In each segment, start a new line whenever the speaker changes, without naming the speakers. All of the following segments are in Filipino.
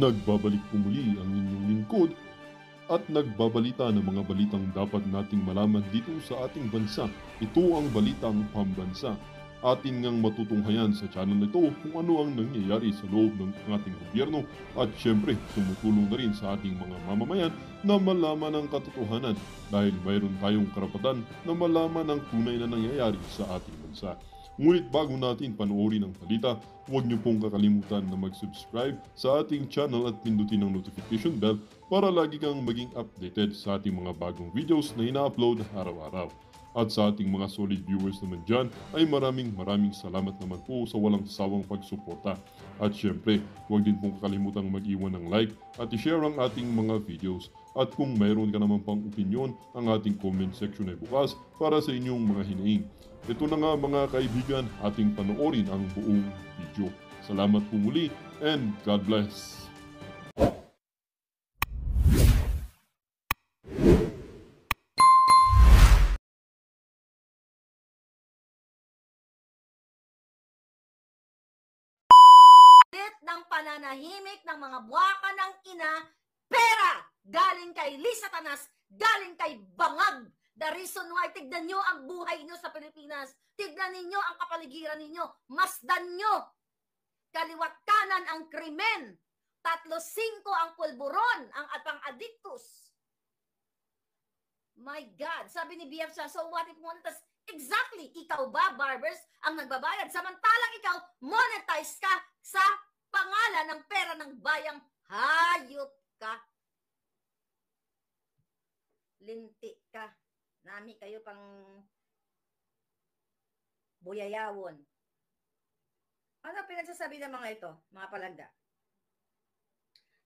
Nagbabalik po muli ang inyong lingkod at nagbabalita ng mga balitang dapat nating malaman dito sa ating bansa. Ito ang Balitang Pambansa. Atin ngang matutunghayan sa channel na ito kung ano ang nangyayari sa loob ng ating gobyerno at syempre tumutulong na rin sa ating mga mamamayan na malaman ang katotohanan dahil mayroon tayong karapatan na malaman ang tunay na nangyayari sa ating bansa. Ngunit bago natin panoorin ang balita, huwag niyo pong kakalimutan na mag-subscribe sa ating channel at pindutin ang notification bell para lagi kang maging updated sa ating mga bagong videos na ina-upload araw-araw. At sa ating mga solid viewers naman dyan ay maraming salamat naman po sa walang sawang pagsuporta. At syempre, huwag din pong kakalimutan mag-iwan ng like at i-share ang ating mga videos. At kung mayroon ka naman pang opinion, ang ating comment section ay bukas para sa inyong mga hinaing. Ito na nga mga kaibigan, ating panoorin ang buong video. Salamat po muli and God bless!
Ng pananahimik ng mga buwaka ng ina, pera galing kay Lisa Tanas, galing kay Bangag. The reason why, tignan nyo ang buhay nyo sa Pilipinas, tignan ninyo ang kapaligiran ninyo, masdan nyo, kaliwat kanan ang krimen, 3-5 ang pulburon, ang pang-addictus. My God, sabi ni BF siya, so what if monetize? Exactly, ikaw ba, barbers, ang nagbabayad? Samantalang ikaw, monetize ka sa pangalan ng pera ng bayang hayop ka. Linti ka. Nami kayo pang buyayawon. Ano pinagsasabi ng mga ito, mga palangga?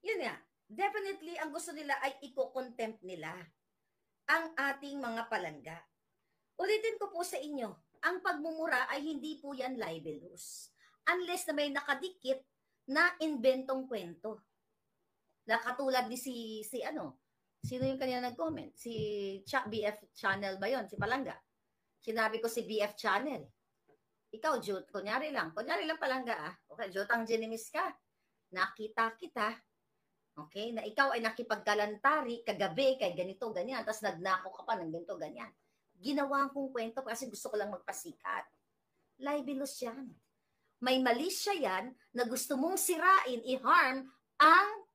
Yun nga, definitely ang gusto nila ay iko-contempt nila ang ating mga palangga. Ulitin ko po sa inyo, ang pagmumura ay hindi po yan libelous. Unless na may nakadikit na inventong kwento. Na katulad ni sino yung kanina nag-comment? Si BF Channel ba yon? Si Palangga. Sinabi ko si BF Channel. Ikaw, Jut, kunyari lang Palangga Okay, Jutang Genimis ka. Nakita kita. Okay, na ikaw ay nakipagkalantari kagabi kay ganito, ganyan. Tapos nagnako ka pa ng ganito, ganyan. Ginawa kong kwento kasi gusto ko lang magpasikat. Libelous yan. May mali siya yan na gusto mong sirain, i-harm ang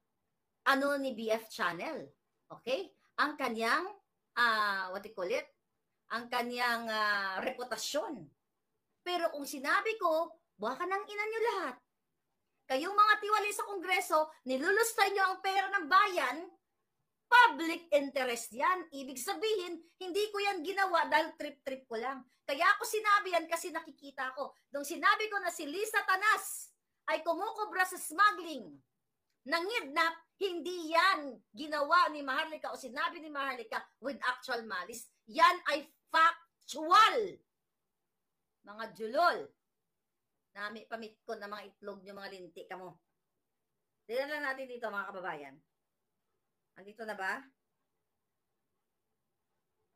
ni BF Channel. Okay? Ang kanyang, ang kanyang reputasyon. Pero kung sinabi ko, baka nang ina nyo lahat. Kayong mga tiwali sa Kongreso, nilulustay nyo ang pera ng bayan, public interest yan. Ibig sabihin, hindi ko yan ginawa dahil trip-trip ko lang. Kaya ako sinabi yan kasi nakikita ko. Nung sinabi ko na si Lisa Tanas ay kumukubra sa smuggling, nangidnap, hindi yan ginawa ni Maharlika o sinabi ni Maharlika with actual malice. Yan ay factual. Mga julol. Nami pamit ko na mga itlog nyo, mga linti ka mo. Tignan lang natin dito mga kababayan. Andito na ba?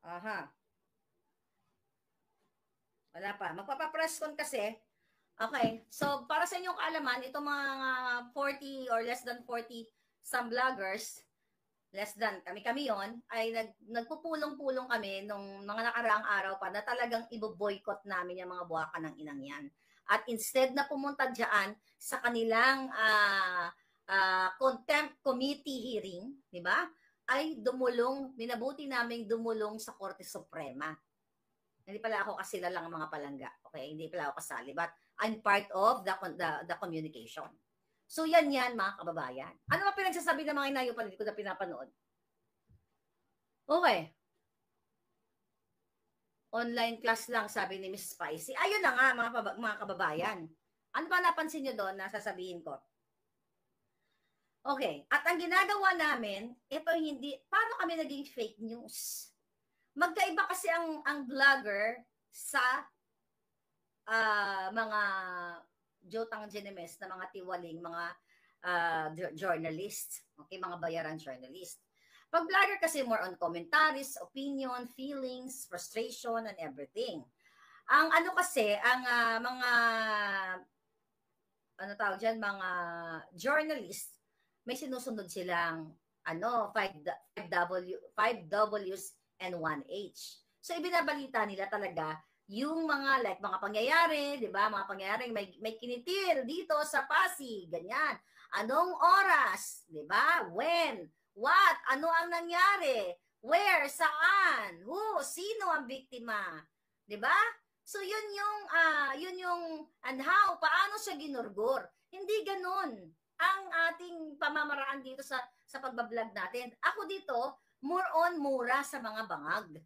Aha. Wala pa. Magpapapress con kasi. Okay. So, para sa inyong kaalaman, itong mga 40 or less than 40 some vloggers, less than kami yon ay nagpupulong-pulong kami nung mga nakaraang araw pa na talagang ibo-boycott namin yung mga buwaka ng inang yan. At instead na pumunta dyan sa kanilang contempt committee hearing, di ba? Ay minabuti naming dumulong sa Korte Suprema. Hindi pala ako kasila lang mga palangga. Okay, hindi pala ako kasali. But I'm part of the communication. So yan mga kababayan. Ano ba pinagsasabi ng mga inayupan ko na pinapanood? Okay. Online class lang, sabi ni Miss Spicy. Ayun na nga mga kababayan. Ano ba napansin nyo doon na sasabihin ko? Okay. At ang ginagawa namin, ito hindi, paano kami naging fake news? Magkaiba kasi ang vlogger sa mga Jotang Genimes na mga tiwaling, mga journalist. Okay, mga bayaran journalist. Pag vlogger kasi more on commentaries, opinion, feelings, frustration, and everything. Ang kasi, ang mga mga journalist may sinusunod silang 5Ws and 1H. So ibinabalita nila talaga yung mga mga pangyayari, 'di ba? Mga pangyayaring may kinitil dito sa Pasig, ganyan. Anong oras, 'di ba? When, what, ano ang nangyari? Where, saan? Who, sino ang biktima? 'Di ba? So yun yung and how, paano siya ginurgur? Hindi ganoon ang ating pamamaraan dito sa pagbablog natin. Ako dito, more on mura sa mga bangag.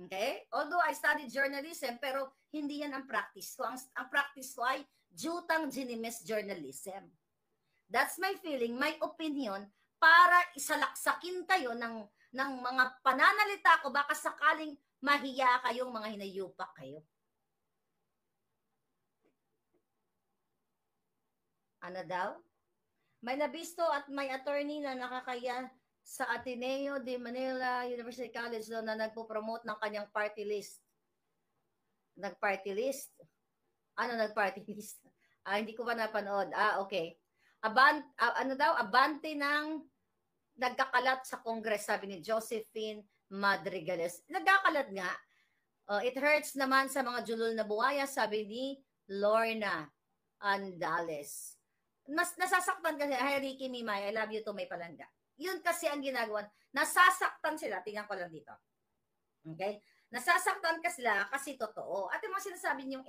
Okay? Although I studied journalism, pero hindi yan ang practice ko. Ang practice ko ay jutang ginimis journalism. That's my feeling, my opinion, para isalaksakin kayo ng mga pananalita ko, baka sakaling mahiya kayong mga hinayupak kayo. Ano daw? May nabisto at may attorney na nakakaya sa Ateneo de Manila University College daw na nagpo-promote ng kanyang party list. Nag-party list? Ano nag-party list? Hindi ko pa napanood. Okay. Abante ng nagkakalat sa Congress, sabi ni Josephine Madrigales. Nagkakalat nga. It hurts naman sa mga julol na buhaya, sabi ni Lorna Andales. Mas nasasaktan kasi, hi Ricky Mimay, I love you to may palangga. Yun kasi ang ginagawa. Nasasaktan sila. Tingnan ko lang dito. Okay? Nasasaktan ka sila kasi totoo. At yung mga sinasabi niyong,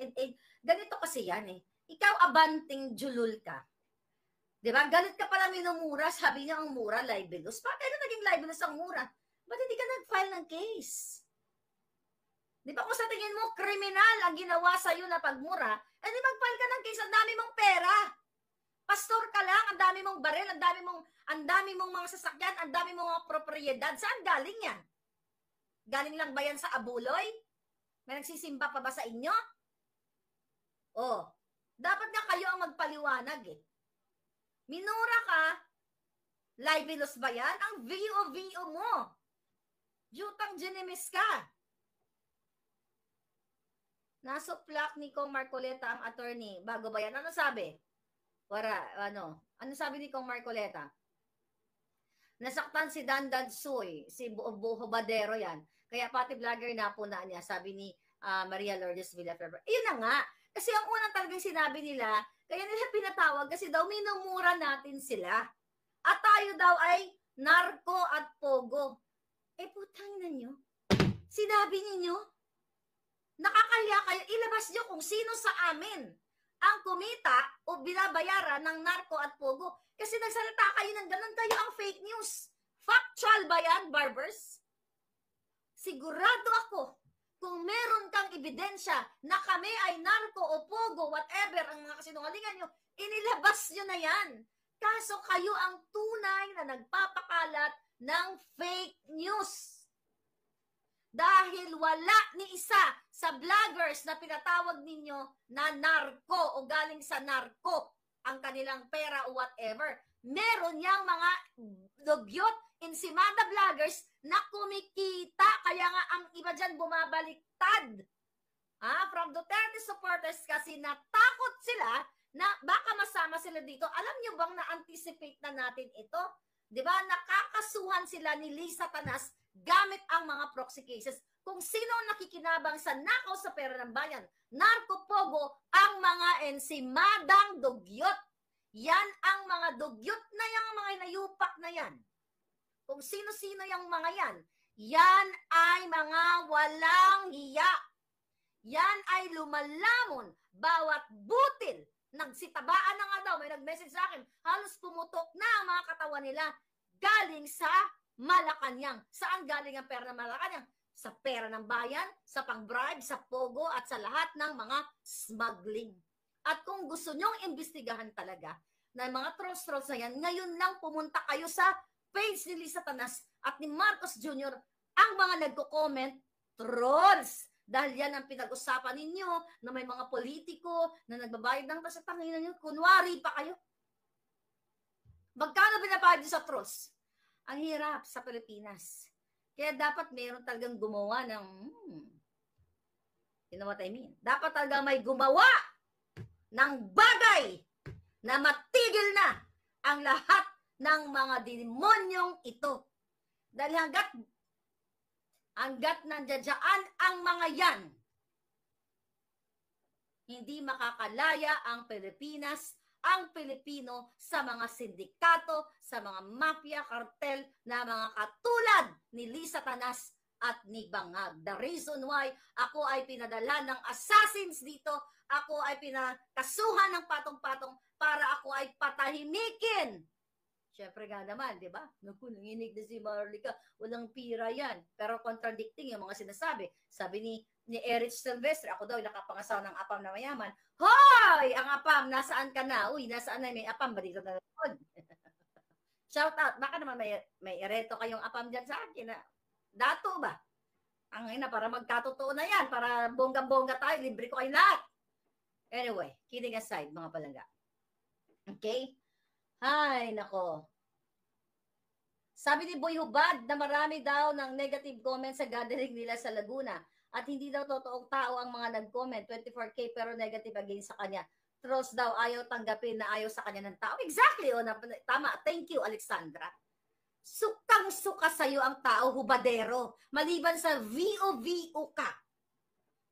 ganito kasi yan eh. Ikaw abanting julul ka. Diba? Galit ka pala minumura. Sabi niya ang mura, libelous. Bakit naging libelous ang mura? Ba't hindi ka nag-file ng case? Diba kung sa tingin mo, kriminal ang ginawa sa'yo na pagmura, di mag-file ka ng case. Ang dami mong pera. Pastor ka lang, ang dami mong baril, ang dami mong mga sasakyan, ang dami mong mga propriedad. Saan galing yan? Galing lang ba yan sa abuloy? May nagsisimba pa ba sa inyo? Dapat nga kayo ang magpaliwanag eh. Minura ka, libelous ba yan? Ang VO mo. Jutang genimis ka. Nasuplak ni Kong Marcoleta ang attorney. Bago ba yan? Ano sabi? Ano sabi ni Kong Marcoleta? Nasaktan si Dandan Suy, si Buho Badero yan. Kaya pati vlogger na po na niya, sabi ni Maria Lourdes Villaferber. Yun na nga. Kasi ang unang talagang sinabi nila, kaya nila pinatawag kasi daw minumura natin sila. At tayo daw ay narko at pogo. Putang na nyo. Sinabi ninyo, nakakaya kayo, ilabas nyo kung sino sa amin ang kumita o binabayaran ng narko at pogo. Kasi nagsalita kayo ng ganun, kayo ang fake news. Factual ba yan, barbers? Sigurado ako, kung meron kang ebidensya na kami ay narko o pogo, whatever ang mga kasinungalingan nyo, inilabas nyo na yan. Kaso kayo ang tunay na nagpapakalat ng fake news. Dahil wala ni isa sa vloggers na pinatawag ninyo na narko o galing sa narko ang kanilang pera o whatever. Meron yang mga dugyot, insimada vloggers na kumikita. Kaya nga ang iba dyan bumabaliktad. From Duterte supporters kasi natakot sila na baka masama sila dito. Alam nyo bang na-anticipate na natin ito? Diba? Nakakasuhan sila ni Lisa Tanas gamit ang mga proxy cases. Kung sino nakikinabang sa nakaw sa pera ng bayan, narko-pogo, ang mga ensimadang dugyot. Yan ang mga dugyot na yan, mga inayupak na yan. Kung sino-sino yung mga yan, yan ay mga walang hiya. Yan ay lumalamon, bawat butil. Nagsitabaan na nga daw, may nag-message sa akin, halos pumutok na ang mga katawan nila galing sa Malacanang. Saan galing ang pera ng Malacanang? Sa pera ng bayan, sa pang-bribe, sa pogo, at sa lahat ng mga smuggling. At kung gusto nyong imbestigahan talaga na mga trolls na yan, ngayon lang pumunta kayo sa page ni Lisa Tanas at ni Marcos Jr. Ang mga nagko-comment, trolls. Dahil yan ang pinag-usapan ninyo na may mga politiko na nagbabayad ng sa tanginan nyo. Kunwari pa kayo. Magkano binabayad sa trolls? Ang hirap sa Pilipinas. Kaya dapat mayroon talagang gumawa ng you know what I mean? Dapat talaga may gumawa ng bagay na matigil na ang lahat ng mga demonyong ito. Dahil hanggat nandiyan ang mga yan, hindi makakalaya ang Pilipinas, ang Pilipino sa mga sindikato, sa mga mafia, kartel na mga katulad ni Lisa Tanas at ni Bangag. The reason why ako ay pinadala ng assassins dito, ako ay pinakasuhan ng patong-patong para ako ay patahimikin. Siyempre nga naman, di ba? Naku, nanginig na si Marlica, walang pira yan. Pero contradicting yung mga sinasabi. Sabi ni Eric Silvestre, ako daw nakapangasawa ng apam na mayaman. Hoy! Ang apam, nasaan ka na? Uy, nasaan na may apam ba dito na naman? Shout out, baka naman may ereto kayong apam dyan sa akin. Dato ba? Ang ina, para magkatotoo na yan, para bongga-bongga tayo, libre ko kayo lahat. Anyway, kidding aside, mga palangga. Okay? Ay, nako. Sabi ni Boy Hubad na marami daw ng negative comments sa gathering nila sa Laguna at hindi daw totoong tao ang mga nag-comment. 24K pero negative against sa kanya. Trolls daw ayaw tanggapin na ayaw sa kanya ng tao. Exactly. O, tama. Thank you, Alexandra. Sukang-suka sa'yo ang tao, hubadero. Maliban sa VOVO ka.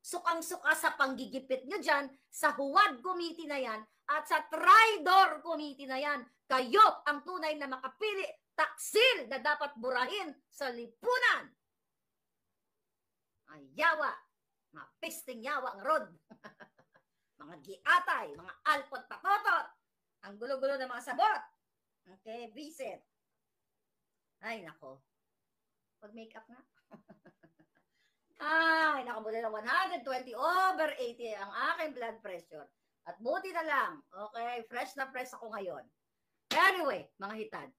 Sukang-suka sa panggigipit nyo dyan, sa Huwad Committee na yan, at sa Tridor Committee na yan. Kayo ang tunay na makapili, taksil na dapat burahin sa lipunan. Ay yawa, mga pisting yawa ang rod. Mga giatay, mga alpot patotot. Ang gulo-gulo ng mga sabot. Okay, visit. Ay, nako. Pag-makeup nga. Ay, nakabuti ng 120/80 ang aking blood pressure. At buti na lang. Okay, fresh na fresh ako ngayon. Anyway, mga hitad.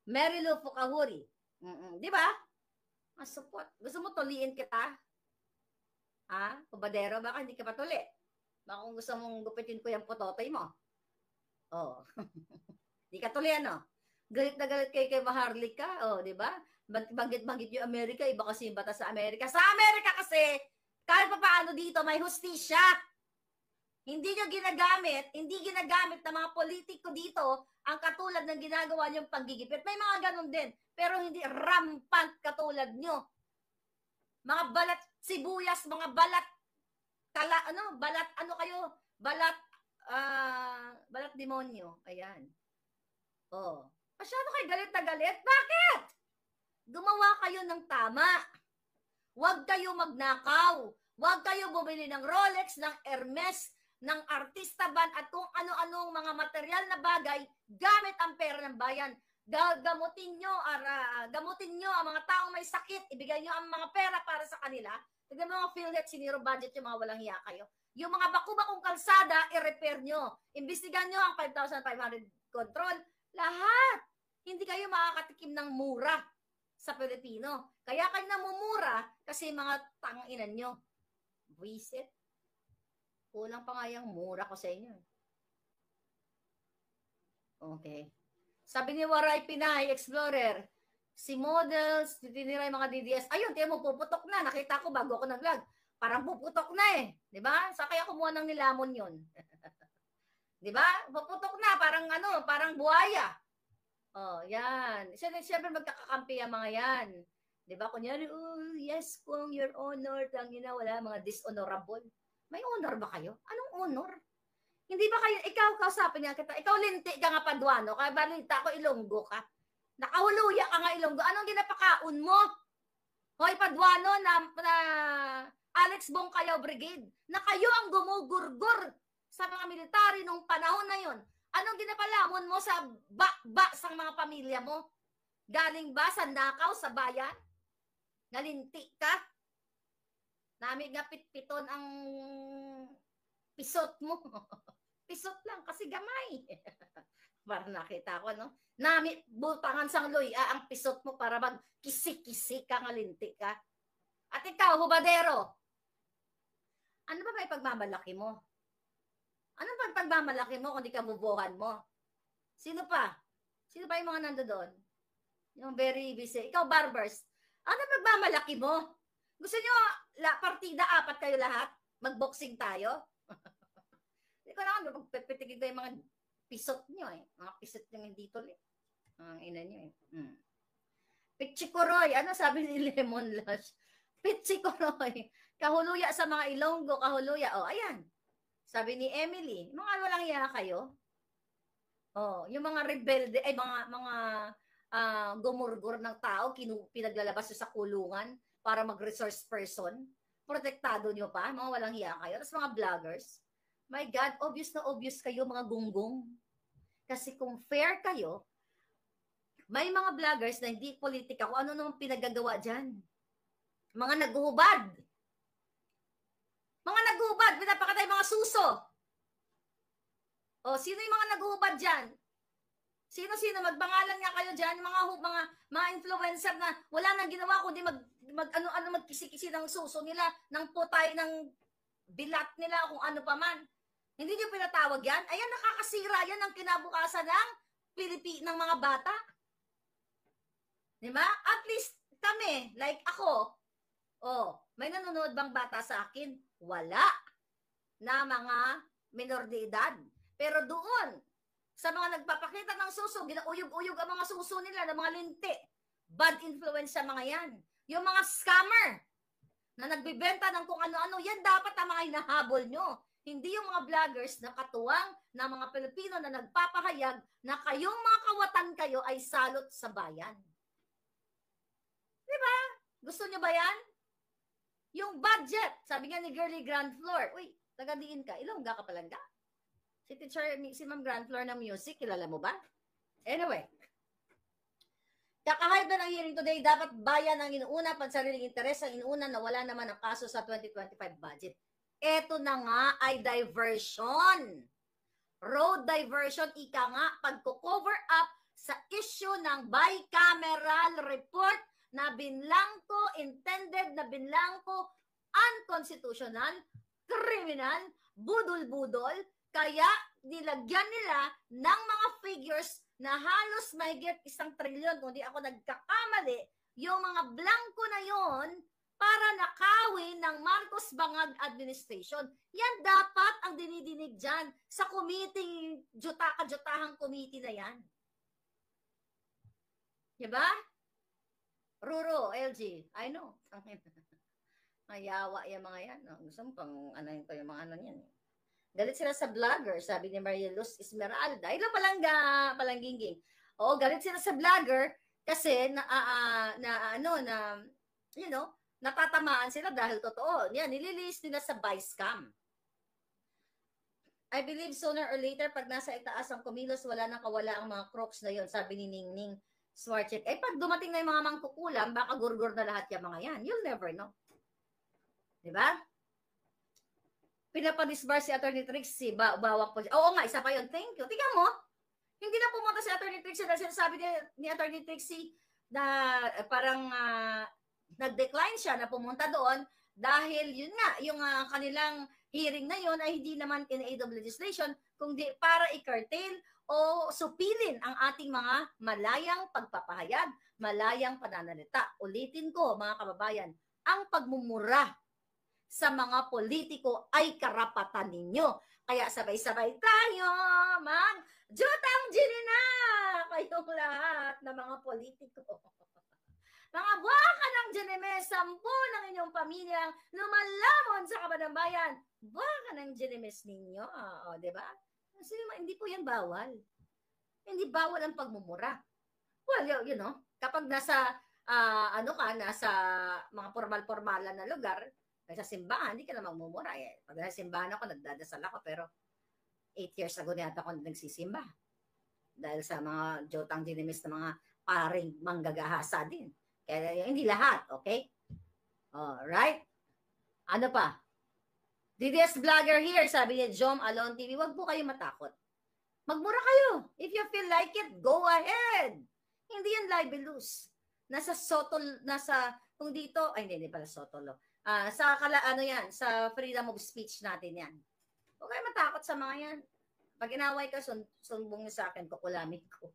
Mary Lou Fukahuri. Di ba? Masupot. Gusto mo tuliin kita? Ha? Pabadero, baka hindi ka patuli. Baka kung gusto mong gupitin ko yung putotoy mo. Oh. Di ka tuli, ano? Galit na galit kayo kay Maharlika. Oh, di ba? Banggit-banggit yung Amerika. Iba kasi yung batas sa Amerika. Sa Amerika kasi, kahit pa paano dito, may hustisya. Hindi ginagamit ng mga politiko dito ang katulad ng ginagawa niyong panggigipit. May mga ganun din, pero hindi rampant katulad niyo. Mga balat sibuyas, mga balat balat demonyo. Ayan. Oh. Masyado kayo galit na galit. Bakit? Gumawa kayo ng tama. Huwag kayo magnakaw. Huwag kayo bumili ng Rolex, ng Hermes, ng artista band at kung ano-anong mga material na bagay gamit ang pera ng bayan. Gamutin nyo ang mga taong may sakit. Ibigay nyo ang mga pera para sa kanila. Tignan mo mga PhilHealth, siniro budget yung mga walang hiya kayo. Yung mga baku-bakong kalsada, i-repair nyo. Imbestigan nyo ang 5,500 control. Lahat. Hindi kayo makakatikim ng mura sa Pilipino. Kaya kayo namumura kasi mga tanginan nyo. Visit. Kulang pa nga yung mura ko sa inyo. Okay. Sabi ni Waray Pinay Explorer, si models, tinira yung mga DDS. Ayun, tiyan mo, puputok na. Nakita ko bago ako nag-vlog. Parang puputok na eh. Diba? Sa kaya kumuha ng nilamon yun. Diba? Puputok na. Parang buhaya. Oh, yan. Siyempre magkakakampi ang mga yan. Diba? Kunyari, oh, yes, kung your honor, tangina, wala mga dishonorable. May honor ba kayo? Anong honor? Hindi ba kayo, ikaw kausapin niya kita, ikaw linti ka nga Paduano, kaya balita ko Ilonggo ka. Nakahuluya ka nga Ilonggo. Anong ginapakaon mo? Hoy Paduano na Alex Bongkayaw Brigade, na kayo ang gumugurgur sa mga military nung panahon na yon. Anong ginapalamon mo sa sang mga pamilya mo? Galing ba sa nakaw sa bayan? Nalinti ka? Nami nga pitpiton ang pisot mo. Pisot lang kasi gamay. Para nakita ko, no? Nami butangan sang luya ang pisot mo para magkisi-kisi ka nga linti ka. At ikaw, hubadero, ano ba may pagmamalaki mo? Ano ba pagmamalaki mo kung di ka bubuhan mo? Sino pa? Sino pa yung mga nando doon? Yung very busy. Ikaw, barbers, ano pagmamalaki mo? Gusto nyo, partida 4 kayo lahat? Mag-boxing tayo? Hindi ko na magpipitigil ko yung mga pisot nyo eh. Mga pisot nyo hindi tuloy. Ang ina nyo eh. Pichikoroy. Ano sabi ni Lemon Lush? Pichikoroy. Kahuluya sa mga Ilonggo, kahuluya. Oh, ayan. Sabi ni Emily, mga walang iya kayo. Oh, yung mga rebelde, ay mga gumurgur ng tao, pinaglalabas sa kulungan para mag-resource person. Protektado nyo pa, mga walang hiya kayo. Tapos mga vloggers, my God, obvious na obvious kayo, mga gunggong. Kasi kung fair kayo, may mga vloggers na hindi politika, kung ano naman pinagagawa dyan. Mga naguhubad. Mga naguhubad, pinapakatay mga suso. O, sino yung mga naguhubad dyan? Sino-sino, magbangalan nga kayo dyan, mga influencer na wala nang ginawa kundi magkisi-kisi ng suso nila, ng putay, ng bilat nila, kung ano pa man. Hindi nyo pinatawag yan? Ayan, nakakasira yan ng kinabukasan ng mga bata. Diba? At least kami, like ako, may nanonood bang bata sa akin? Wala. Na mga minor de edad. Pero doon, sa mga nagpapakita ng suso, ginauyog-uyog ang mga suso nila, ng mga linti. Bad influence sa mga yan. Yung mga scammer na nagbibenta ng kung ano-ano, yan dapat ang mga hinahabol nyo. Hindi yung mga vloggers na katuwang na mga Pilipino na nagpapahayag na kayong mga kawatan kayo ay salot sa bayan. Diba? Gusto nyo ba yan? Yung budget, sabi nga ni Girly Grand Floor, uy, taga-diin ka, Ilongga ka palangga? Si teacher, si Ma'am Grand Floor ng music, kilala mo ba? Anyway, kakahayag na ng hearing today, dapat bayan ang inuuna, pansariling interes ang inuuna na wala naman ang kaso sa 2025 budget. Ito na nga ay diversion. Road diversion, ika nga, pagko-cover up sa issue ng bicameral report na binlangko, intended na binlangko, unconstitutional, criminal, budol-budol, kaya nilagyan nila ng mga figures na halos mahigit 1 trilyon, kung di ako nagkakamali, yung mga blanco na yon para nakawin ng Marcos Bangag administration. Yan dapat ang dinidinig dyan sa committee, jutahang committee na yan. Diba? Ruro, LG, I know. Mayawa yung mga yan. No? Gusto mo pang anayin ko yung mga ano yan. Galit sila sa vlogger, sabi ni Maria Luz Esmeralda. Ilang palangginging. Oo, galit sila sa vlogger kasi natatamaan sila dahil totoo. Yan, nililis nila sa vice cam. I believe sooner or later, pag nasa itaas ang kumilos, wala nang kawala ang mga crooks na yon, sabi ni Ningning Swartcheck. Ay, pag dumating na yung mga mangkukulam, baka gurgur na lahat yung mga yan. You'll never know. Diba? Pinapadisbar si Attorney Trixie, bawak po. Oo nga, isa pa yun. Thank you. Tingnan mo, hindi na pumunta si Attorney Trixie dahil sinasabi ni Attorney Trixie na parang nag-decline siya na pumunta doon dahil yun nga, yung kanilang hearing na yun ay hindi naman in aid of legislation, kundi para i-curtail o supilin ang ating mga malayang pagpapahayag, malayang pananalita. Ulitin ko, mga kababayan, ang pagmumura sa mga politiko ay karapatan ninyo. Kaya sabay-sabay tayo jutang ginina kayong lahat na mga politiko. Mga baka ng Ginemes, 10 ng inyong pamilyang lumalamon sa Kabadambayan. Baka ng Ginemes ninyo. O, diba? Kasi hindi po yan bawal. Hindi bawal ang pagmumura. Well, you know, kapag nasa, nasa mga formal-formalan na lugar, sa simbahan, hindi ka na magmumura. Pag nasa simbahan ako, nagdadasal ako, pero 8 years ago na yata ako nagsisimba. Dahil sa mga jotang dinimis na mga paring manggagahasa din. Kaya hindi lahat, okay? Alright? Ano pa? DDS Vlogger here, sabi ni Jom Alon TV, wag po kayo matakot. Magmura kayo. If you feel like it, go ahead. Hindi yan libelous. Nasa sotol, kung dito, ay hindi pala sotolo. Sa freedom of speech natin yan. Huwag kayo matakot sa mga yan. Pag inaway ka, sumbong niyo sa akin, kukulamin ko.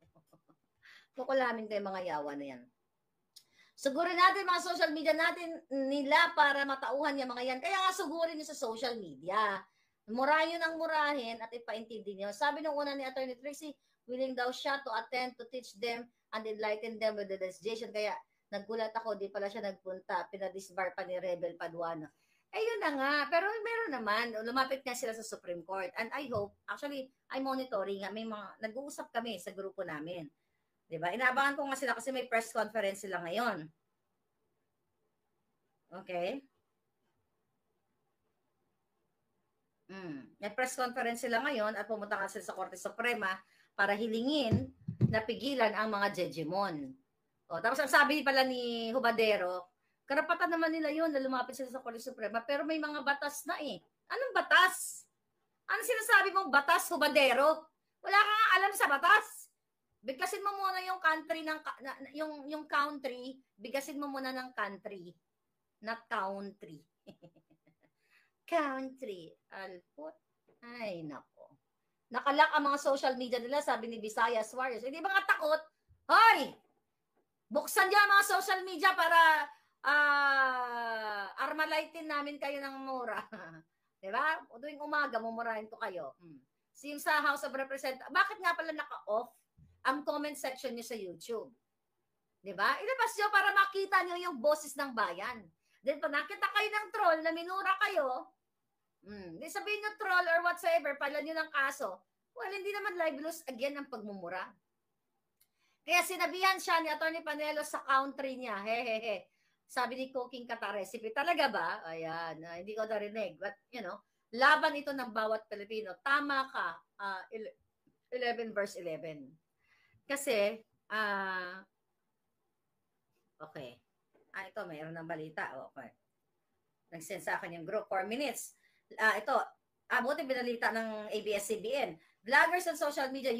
Kukulamin ko yung mga yawa na yan. Sugurin natin mga social media natin nila para matauhan yung mga yan. Kaya nga sugurin niyo sa social media. Murahin ang murahin at ipaintindi niyo. Sabi nung una ni Attorney Tracy, willing daw siya to attend to teach them and enlighten them with the legislation. Kaya nagulat ako, di pala siya nagpunta. Pinadisbar pa ni Rebel Paduano. Eh yun na nga, pero meron naman, lumapit nga sila sa Supreme Court. And I hope, actually, I'm monitoring nga, may mga, nag-uusap kami sa grupo namin. Diba? Inaabangan ko nga sila kasi may press conference sila ngayon. Okay? May press conference sila ngayon at pumunta ka sila sa Korte Suprema para hilingin na pigilan ang mga jejemon. O, tapos ang sabi pala ni Hubadero, karapatan naman nila yun na lumapit sila sa Korte Suprema pero may mga batas na eh. Anong batas? Ano sinasabi mong batas, Hubadero? Wala ka nga alam sa batas. Bigkasin mo muna yung country ng yung country, bigkasin mo muna ng country, not country. Country. Alput. Ay, nako. Nakalak ang mga social media nila, sabi ni Visayas Warriors. Hindi ba nga takot? Hoy! Buksan niyo ang mga social media para armalaitin namin kayo ng mura. Diba? O tuwing umaga, mumurahin ko kayo. Yung sa House of Representatives, bakit nga pala naka-off ang comment section niyo sa YouTube? Diba? Ilabas niyo para makita niyo yung boses ng bayan. Then pag nakita kayo ng troll na minura kayo, di sabihin nyo troll or whatsoever, pala nyo ng kaso, well, hindi naman libelous again ang pagmumura. Kaya sinabihan siya ni Atty. Panelos sa country niya, hehehe. Sabi ni Cooking Kata Recipe, talaga ba? Ayan, hindi ko narinig. But, you know, laban ito ng bawat Pilipino. Tama ka, 11 verse 11. Kasi, okay. Ito, mayroon ng balita. Okay. Nag-send sa akin yung group, 4 minutes. Ito, buti binalita ng ABS-CBN. Vloggers and social media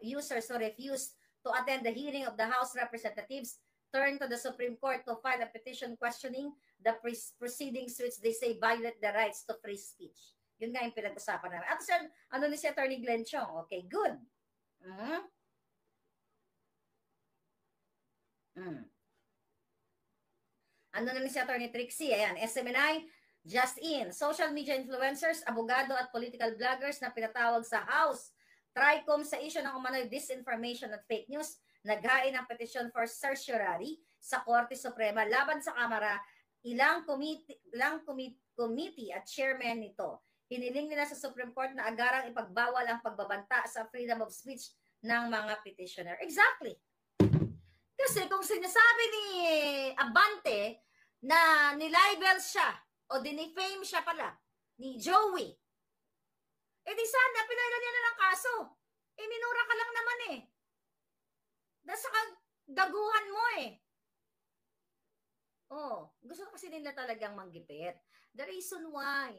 users who refused to attend the hearing of the House Representatives turned to the Supreme Court to file a petition questioning the proceedings which they say violate the rights to free speech. Yun nga yung pinag-usapan namin. At ano ni si Attorney Glenn Chong? Okay, good. Ano na ni si Attorney Trixie? Ayan, SMNI, just in. Social media influencers, abogado at political bloggers na pinatawag sa House. TRICOM sa issue ng umano'y disinformation at fake news, naghain ng petition for certiorari sa Korte Suprema laban sa Kamara, ilang committee at chairman nito. Hiniling nila sa Supreme Court na agarang ipagbawal ang pagbabanta sa freedom of speech ng mga petitioner. Exactly. Kasi kung sinasabi ni Abante na nilibel siya o dinifame siya pala ni Joey, di sana pinailan niya na ng kaso. Minura ka lang naman eh. Nasa gaguhan mo eh. Gusto kasi nila talagang manggipit. The reason why,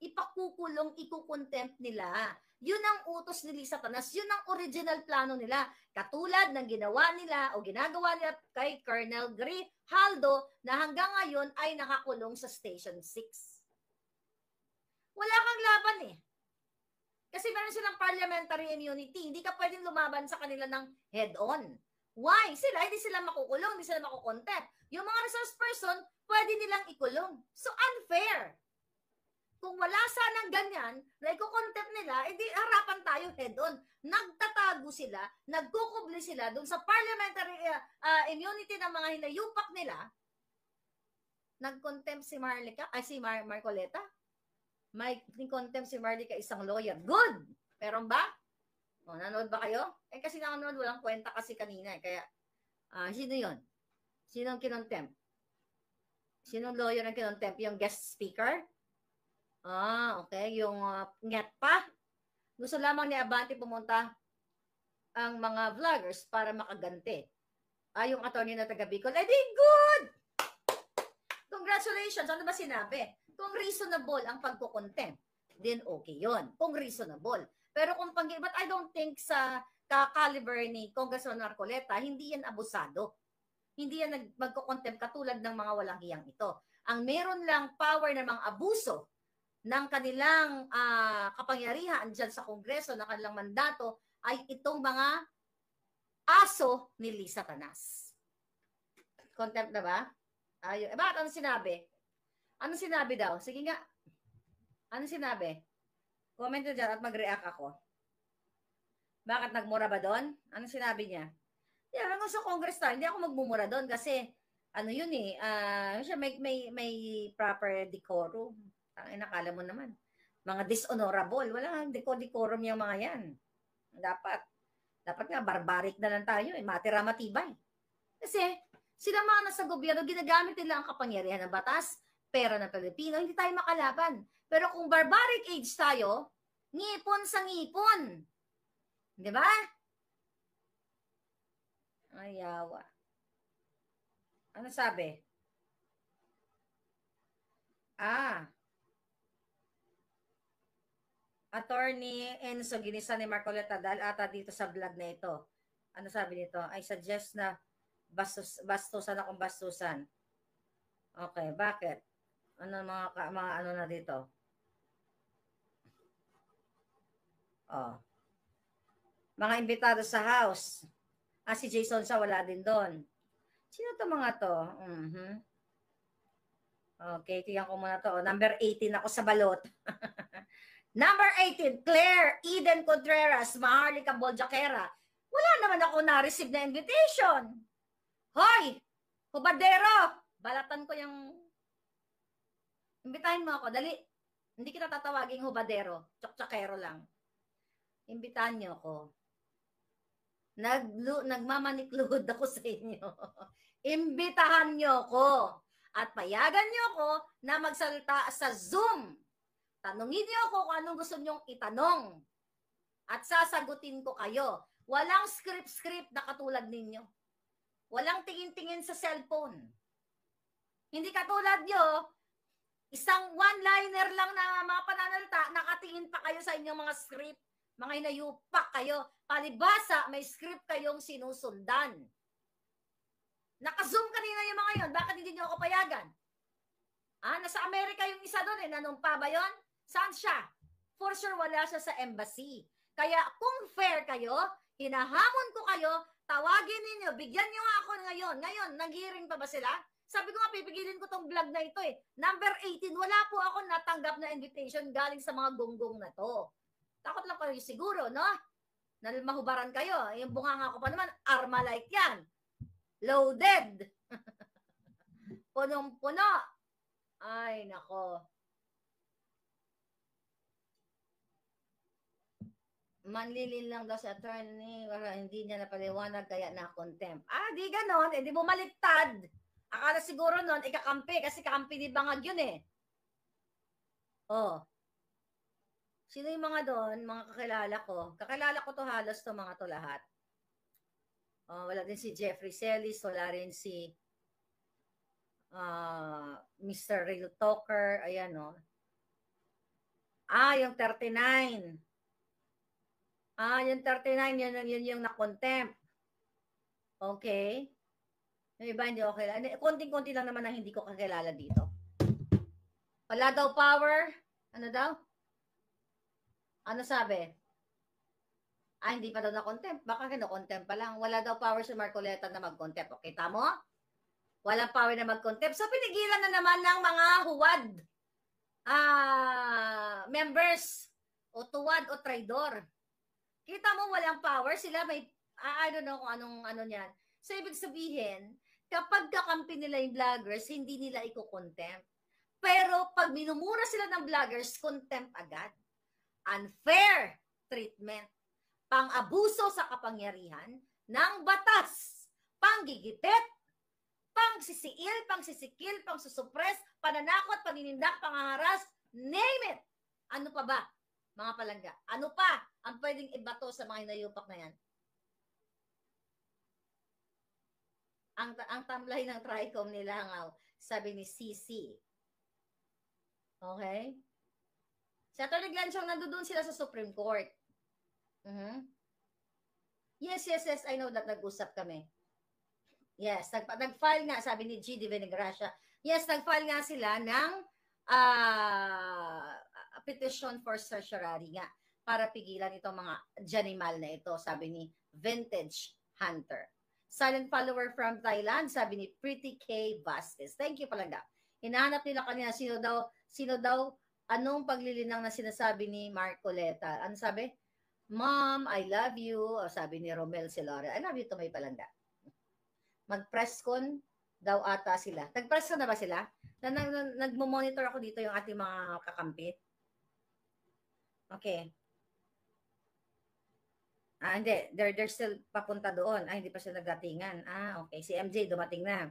ipakukulong, ikukontempt nila. Yun ang utos ni Lisa Tanas. Yun ang original plano nila. Katulad ng ginawa nila o ginagawa nila kay Colonel Grijaldo na hanggang ngayon ay nakakulong sa Station 6. Wala kang laban eh. Kasi meron silang parliamentary immunity. Hindi ka pwedeng lumaban sa kanila ng head-on. Why? Hindi sila makukulong, hindi sila makukontempt. Yung mga resource person, pwede nilang ikulong. So unfair. Kung wala sanang ganyan, na ikukontempt nila, edi harapan tayo head-on. Nagtatago sila, nagkukubli sila dun sa parliamentary immunity ng mga hinayupak nila. Nagcontempt si Marcoleta. May contempt si Marlica, isang lawyer. Good! Meron ba? Nanood ba kayo? Kasi nanood, walang kwenta kasi kanina. Kaya, sino yun? Sino ang kinontempt? Sinong lawyer ang kinontempt? Yung guest speaker? Okay. Yung nget pa? Gusto lamang ni Abante pumunta ang mga vloggers para makaganti. Yung attorney na taga Bicol. Di good! Congratulations! Ano ba sinabi? Kung reasonable ang pagkukontempt, then okay yon. Kung reasonable. Pero kung but I don't think sa caliber ni Congressman Marcoleta, hindi yan abusado. Hindi yan magkukontempt katulad ng mga walang hiyang ito. Ang meron lang power ng mga abuso ng kanilang kapangyarihan dyan sa Kongreso, ng kanilang mandato, ay itong mga aso ni Lisa Tanas. Contempt na ba? Bakit ano sinabi? Ano sinabi daw? Sige nga. Ano sinabi? Comment nyo dyan at mag-react ako. Bakit nagmura ba doon? Anong sinabi niya? Yeah, hanggang sa Congress tayo, hindi ako magmumura doon kasi ano yun eh, siya may proper decorum. Ang nakala mo naman. Mga dishonorable. Wala decorum yung mga yan. Dapat nga barbaric na lang tayo eh. Matira matibay. Kasi sila mga nasa gobyerno, ginagamit nila ang kapangyarihan ng batas, pera ng Pilipino, hindi tayo makalaban. Pero kung barbaric age tayo, ngipon sa ngipon. Di ba? Ayawa. Ano sabi? Attorney Enzo ginisa ni Marcoleta dahil ata dito sa vlog na ito. Ano sabi nito? I suggest na bastusan akong bastusan. Okay, bakit? Ano mga ano na dito? Oh. Mga imbitado sa house. Si Jason sa wala din doon. Sino to mga to? Okay, tingnan ko muna to. Number 18 ako sa balot. Number 18, Claire Eden Contreras, Maharlika Boljaquera. Wala naman ako na-receive na invitation. Hoy, hubadero! Balatan ko yung... Imbitahin mo ako, dali. Hindi kita tatawaging hubadero. Tsak-tsakero lang. Imbitahan niyo ako. Nagmamanikluhod ako sa inyo. Imbitahan niyo ako. At payagan niyo ako na magsalita sa Zoom. Tanungin niyo ako kung anong gusto niyong itanong. At sasagutin ko kayo. Walang script na katulad ninyo. Walang tingin-tingin sa cellphone. Hindi katulad niyo, isang one-liner lang na mga pananalita, nakatingin pa kayo sa inyong mga script. Mga hinayupak kayo. Palibasa, may script kayong sinusundan. Naka-zoom kanina yung mga yon. Bakit hindi niyo ako payagan? Nasa Amerika yung isa doon eh. Nanumpa ba yon? Saan siya? For sure, wala siya sa embassy. Kaya kung fair kayo, hinahamon ko kayo, tawagin ninyo, bigyan nyo nga ako ngayon. Ngayon, nag-hearing pa ba sila? Sabi ko nga, pipigilin ko tong vlog na ito eh. Number 18, wala po ako natanggap na invitation galing sa mga gonggong na to. Takot lang kayo siguro, no? Mahubaran kayo. Yung bunganga ko pa naman, Armalite yan. Loaded. Punong-puno. Ay, nako. Manlilin lang daw sa attorney, hindi niya napaliwanag kaya na-contempt. Di ganon, di bumaliktad. Akala siguro nun, ikakampi, kasi kakampi ni Bangag yun eh. Sino yung mga doon, mga kakilala ko? Kakilala ko to halos to mga to lahat. Wala din si Jeffrey Celis, wala rin si Mr. Real Talker, ayan o. Yung 39. Yung 39, yun yung na-contempt. Okay. Yung iba hindi ko kilala. Konting-konti lang naman ang hindi ko kakilala dito. Wala daw power. Ano daw? Ano sabi? Hindi pa daw na-contempt. Baka kino-contempt pa lang. Wala daw power si Marcoleta na mag-contempt. Okay, tamo? Walang power na mag-contempt. So, pinigilan na naman ng mga huwad members o tuwad o traidor. Kita mo walang power, sila may, I don't know kung anong ano niyan. So, ibig sabihin, kapag kakampi nila yung vloggers, hindi nila iko-contempt. Pero pag minumura sila ng vloggers, contempt agad. Unfair treatment. Pang-abuso sa kapangyarihan ng batas. Panggigipit, pangsisiil, pangsisikil, pangsusuppress, pananakot, paninindak, pangangaras, name it. Ano pa ba? Mga palangga. Ano pa ang pwedeng ibato sa mga hinayupak na yan? Ang tamlay ng TRICOM nilangaw, sabi ni CC. Okay? Sa Atty. Glanchong, nandoon sila sa Supreme Court. Yes, I know that nag-usap kami. Yes, nag-file nga, sabi ni G. de Venegracia. Yes, nag-file nga sila ng petition for certiorari nga para pigilan itong mga janimal na ito, sabi ni Vintage Hunter. Silent follower from Thailand, sabi ni Pretty K. Vasquez. Thank you palangga. Hinahanap nila kanina sino daw anong paglilinang na sinasabi ni Marcoleta? Ano sabi? Mom, I love you. O, sabi ni Romel Silore, I love you to may palanda. Mag-press con daw ata sila. Nag-press con na ba sila? Nagmo-monitor ako dito yung ating mga kakampi. Okay. Hindi. They're still papunta doon. Hindi pa sila nagdatingan. Okay. Si MJ dumating na.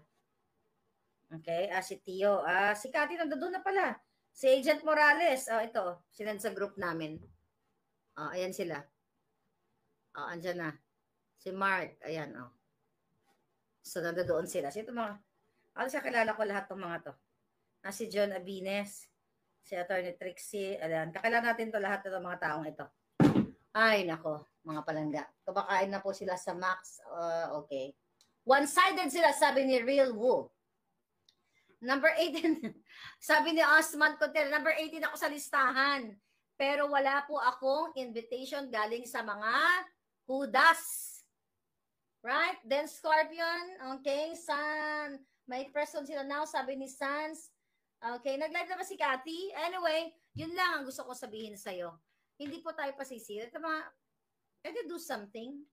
Okay. Si Tio. Si Cathy nandoon na pala. Si Agent Morales. Ito. Sinend sa group namin. Ayan sila. Andyan na. Si Mark. Ayan. So, nandoon sila. So, ito mga, siya kilala ko lahat ng mga to. Si John Abines. Si Attorney Trixie. Ayan. Kakilala natin to lahat ng mga taong ito. Ay, nako. Mga palangga. Kumakain na po sila sa Max. Okay. One-sided sila, sabi ni Real Woo. Number 18, sabi ni Osman Cotel, number 18 ako sa listahan. Pero wala po akong invitation galing sa mga Hudas. Right? Then Scorpion, okay, San, may person sila now, sabi ni Sans. Okay, nag-live na ba si Cathy? Anyway, yun lang ang gusto ko sabihin sa'yo. Hindi po tayo pasisira. Ito mga, can you do something?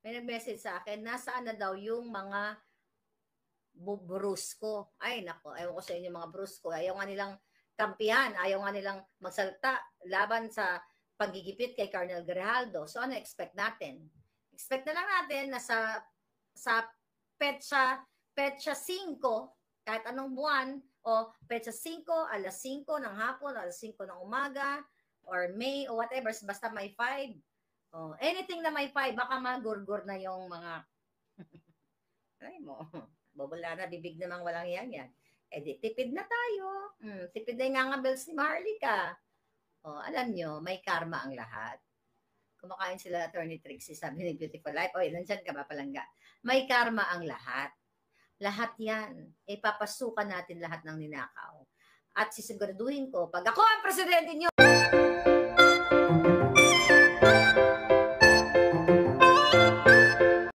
May nag-message sa akin, nasaan na daw yung mga brusko. Ay, nako, ayaw ko sa inyo mga brusko. Ayaw nga nilang kampihan, ayaw nga nilang magsalta laban sa paggigipit kay Colonel Grijaldo. So, ano expect natin? Expect na lang natin na sa petsa 5, kahit anong buwan, o petsa 5, alas 5 ng hapon, alas 5 ng umaga, or May, o whatever, basta may 5. Anything na may 5, baka magurgur na yung mga ay mo, babala na bibig namang walang yan. Di tipid na tayo. Tipid na yung ngangabels ni Marlica. Alam nyo, may karma ang lahat. Kumakain sila Attorney Trixie, sabi ni Beautiful Life. Nandyan ka ba palangga? May karma ang lahat. Lahat yan. Papasukan natin lahat ng ninakaw. At sisiguraduhin ko, pag ako ang presidente nyo,